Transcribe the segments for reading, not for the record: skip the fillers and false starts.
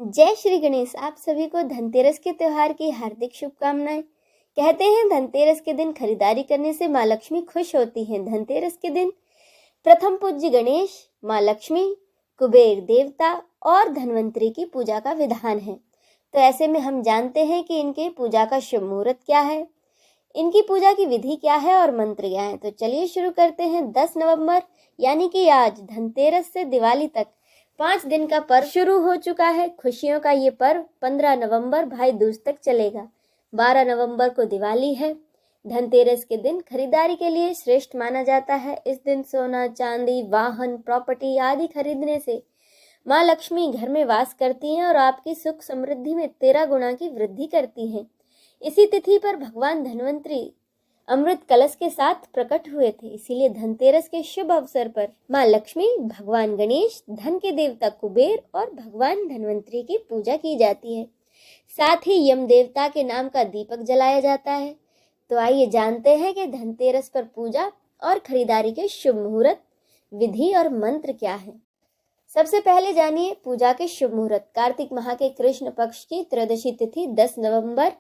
जय श्री गणेश। आप सभी को धनतेरस के त्योहार की हार्दिक शुभकामनाएं। कहते हैं धनतेरस के दिन खरीदारी करने से माँ लक्ष्मी खुश होती हैं। धनतेरस के दिन प्रथम पूज्य गणेश, माँ लक्ष्मी, कुबेर देवता और धन्वंतरी की पूजा का विधान है। तो ऐसे में हम जानते हैं कि इनके पूजा का शुभ मुहूर्त क्या है, इनकी पूजा की विधि क्या है और मंत्र क्या है। तो चलिए शुरू करते हैं। 10 नवंबर यानी कि आज धनतेरस से दिवाली तक 5 दिन का पर्व शुरू हो चुका है। खुशियों का ये पर्व 15 नवंबर भाई दूज तक चलेगा। 12 नवंबर को दिवाली है। धनतेरस के दिन खरीदारी के लिए श्रेष्ठ माना जाता है। इस दिन सोना, चांदी, वाहन, प्रॉपर्टी आदि खरीदने से माँ लक्ष्मी घर में वास करती हैं और आपकी सुख समृद्धि में 13 गुना की वृद्धि करती हैं। इसी तिथि पर भगवान धन्वंतरी अमृत कलश के साथ प्रकट हुए थे। इसीलिए धनतेरस के शुभ अवसर पर माँ लक्ष्मी, भगवान गणेश, धन के देवता कुबेर और भगवान धन्वंतरी की पूजा की जाती है। साथ ही यम देवता के नाम का दीपक जलाया जाता है। तो आइए जानते हैं कि धनतेरस पर पूजा और खरीदारी के शुभ मुहूर्त, विधि और मंत्र क्या है। सबसे पहले जानिए पूजा के शुभ मुहूर्त। कार्तिक माह के कृष्ण पक्ष की त्रयोदशी तिथि 10 नवंबर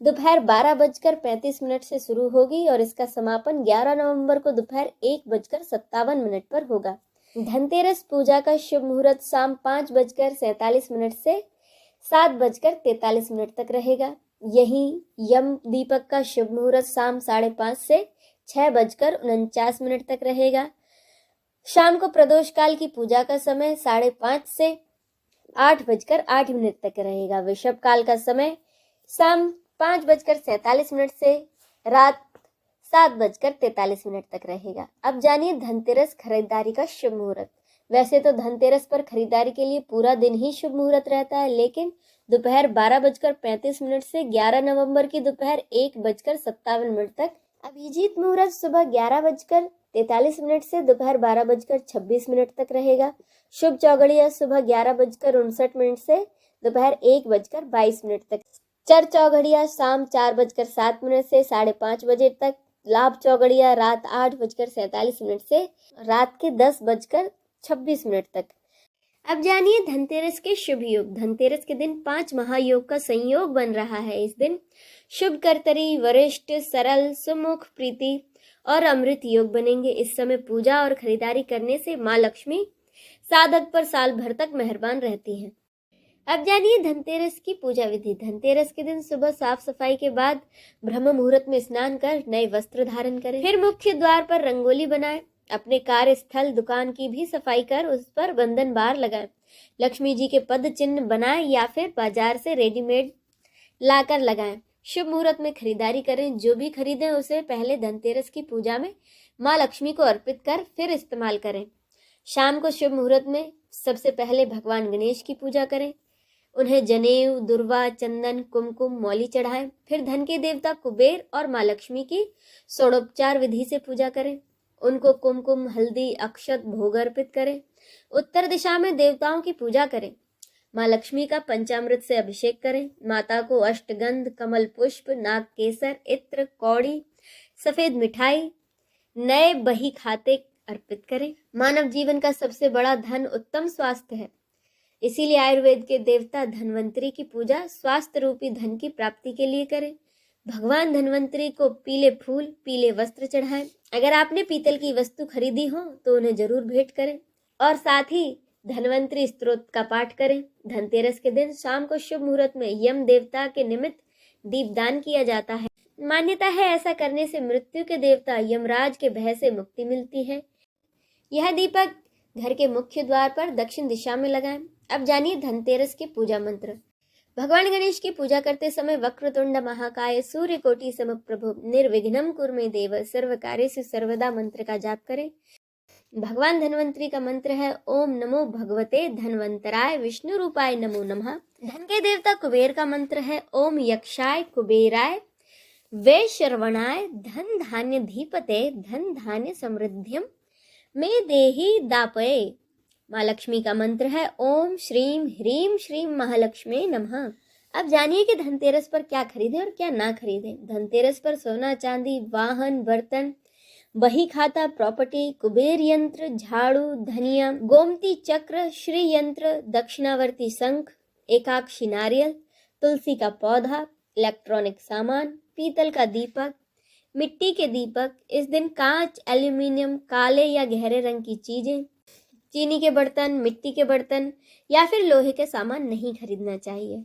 दोपहर 12:35 से शुरू होगी और इसका समापन 11 नवंबर को दोपहर 1:57 पर होगा। धनतेरस पूजा का शुभ मुहूर्त शाम 5:47 से 7:43 तक रहेगा। यही यम दीपक का शुभ मुहूर्त शाम 5:30 से 6:49 तक रहेगा। शाम को प्रदोष काल की पूजा का समय 5:30 से 8:08 तक रहेगा। विषुव काल का समय शाम 5:47 से रात 7:43 तक रहेगा। अब जानिए धनतेरस खरीदारी का शुभ मुहूर्त। वैसे तो धनतेरस पर खरीदारी के लिए पूरा दिन ही शुभ मुहूर्त रहता है, लेकिन दोपहर 12:35 से 11 नवंबर की दोपहर 1:57 तक। अभिजीत मुहूर्त सुबह 11:43 से दोपहर 12:26 तक रहेगा। शुभ चौघड़िया सुबह 11:59 से दोपहर 1:22 तक। चर चौघड़िया शाम 4:07 से 5:30 बजे तक। लाभ चौघड़िया रात 8:47 से रात के 10:26 तक। अब जानिए धनतेरस के शुभ योग। धनतेरस के दिन 5 महायोग का संयोग बन रहा है। इस दिन शुभ कर्तरी, वरिष्ठ, सरल, सुमुख, प्रीति और अमृत योग बनेंगे। इस समय पूजा और खरीदारी करने से माँ लक्ष्मी साधक पर साल भर तक मेहरबान रहती हैं। अब जानिए धनतेरस की पूजा विधि। धनतेरस के दिन सुबह साफ सफाई के बाद ब्रह्म मुहूर्त में स्नान कर नए वस्त्र धारण करें। फिर मुख्य द्वार पर रंगोली बनाएं। अपने कार्यस्थल, दुकान की भी सफाई कर उस पर बंधन बार लगाएं। लक्ष्मी जी के पद चिन्ह बनाएं या फिर बाजार से रेडीमेड लाकर लगाएं। शुभ मुहूर्त में खरीदारी करें। जो भी खरीदें उसे पहले धनतेरस की पूजा में माँ लक्ष्मी को अर्पित कर फिर इस्तेमाल करें। शाम को शुभ मुहूर्त में सबसे पहले भगवान गणेश की पूजा करें। उन्हें जनेऊ, दुर्वा, चंदन, कुमकुम, मौली चढ़ाएं। फिर धन के देवता कुबेर और माँ लक्ष्मी की षोडोपचार विधि से पूजा करें। उनको कुमकुम, हल्दी, अक्षत, भोग अर्पित करें। उत्तर दिशा में देवताओं की पूजा करें। माँ लक्ष्मी का पंचामृत से अभिषेक करें। माता को अष्टगंध, कमल पुष्प, नाग केसर, इत्र, कौड़ी, सफेद मिठाई, नए बही खाते अर्पित करें। मानव जीवन का सबसे बड़ा धन उत्तम स्वास्थ्य है। इसीलिए आयुर्वेद के देवता धन्वंतरी की पूजा स्वास्थ्य रूपी धन की प्राप्ति के लिए करें। भगवान धन्वंतरी को पीले फूल, पीले वस्त्र चढ़ाएं। अगर आपने पीतल की वस्तु खरीदी हो तो उन्हें जरूर भेंट करें और साथ ही धन्वंतरी स्तोत्र का पाठ करें। धनतेरस के दिन शाम को शुभ मुहूर्त में यम देवता के निमित्त दीपदान किया जाता है। मान्यता है ऐसा करने से मृत्यु के देवता यमराज के भय से मुक्ति मिलती है। यह दीपक घर के मुख्य द्वार पर दक्षिण दिशा में लगाएं। अब जानिए धनतेरस के पूजा मंत्र। भगवान गणेश की पूजा करते समय वक्रतुंड महाकाय सूर्यकोटि समप्रभ निर्विघ्नं कुरु मे देव सर्व कार्येषु सर्वदा मंत्र का जाप करें। भगवान धन्वंतरी का मंत्र है ओम नमो भगवते धन्वंतराय विष्णु रूपाय नमो नमः। धन के देवता कुबेर का मंत्र है ओम यक्षाय कुबेराय वे शरवणाय धन धान्य धीपते धन धान्य समृद्धिम में देही दापये। माँ लक्ष्मी का मंत्र है ओम श्रीम ह्रीम श्रीम महालक्ष्मी नमः। अब जानिए कि धनतेरस पर क्या खरीदें और क्या ना खरीदें। धनतेरस पर सोना, चांदी, वाहन, बर्तन, बही खाता, प्रॉपर्टी, कुबेर यंत्र, झाड़ू, धनिया, गोमती चक्र, श्री यंत्र, दक्षिणावर्ती शंख, एकाक्षी नारियल, तुलसी का पौधा, इलेक्ट्रॉनिक सामान, पीतल का दीपक, मिट्टी के दीपक। इस दिन कांच, एल्यूमिनियम, काले या गहरे रंग की चीजें, चीनी के बर्तन, मिट्टी के बर्तन या फिर लोहे के सामान नहीं खरीदना चाहिए।